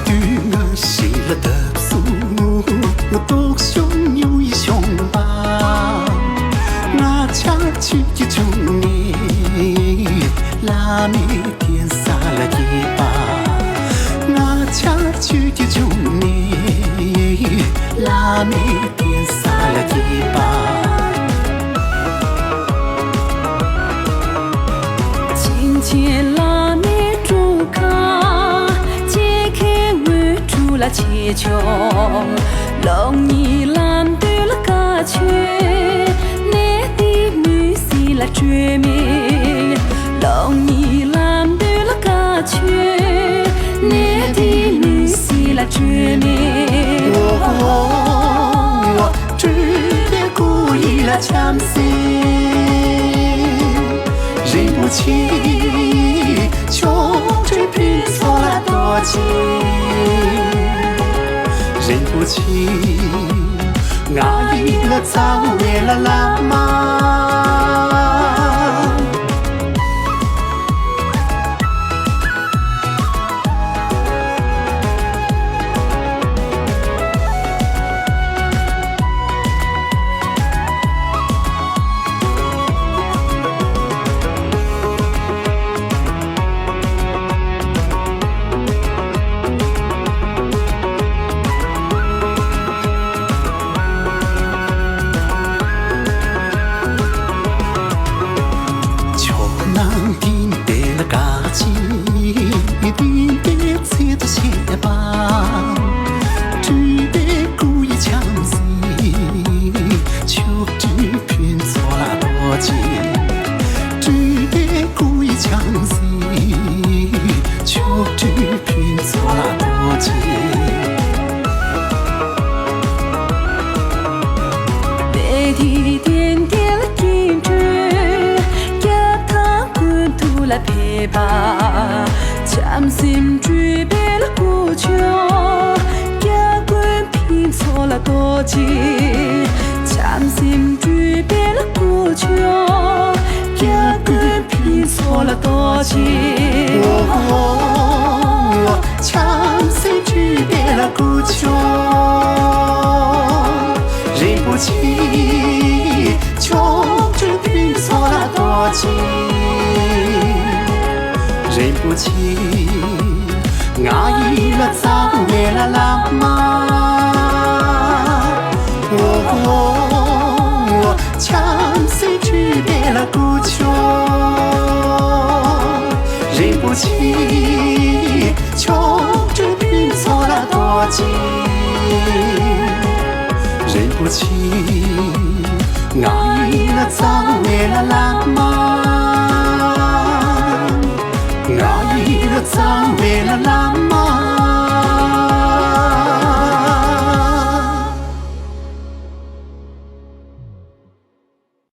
du ngờ xì là tập su tốt sống yêu sống ba ngã cha chữ chữ chung ni la mi thiên sa là kỳ ba ngã cha chữ chữ chung ni la mi thiên sa là kỳ ba今天拉你住卡，揭开我住了气球，让你蓝对了卡圈，你的女婿了绝命，让你蓝对了卡圈，你的女婿了绝命。我只得故意了强行。忍不起，穷只拼错了多情；忍不起，爱了早灭了浪漫。定别猜的些吧，只别故意强行，就只拼错了多情，只别故意强行，就只拼错了多情。代替点点了君之，给他滚土了陪伴。참심举杯了古酒，也滚拼错了多情。참심举杯了古酒，也滚拼错了多情。참심举杯了古酒，忍不起，就只拼错了多情。忍不起，爱了早灭了浪漫。참심举杯了古酒，忍不起，就只拼错了多情。忍不起，爱了早灭了浪漫。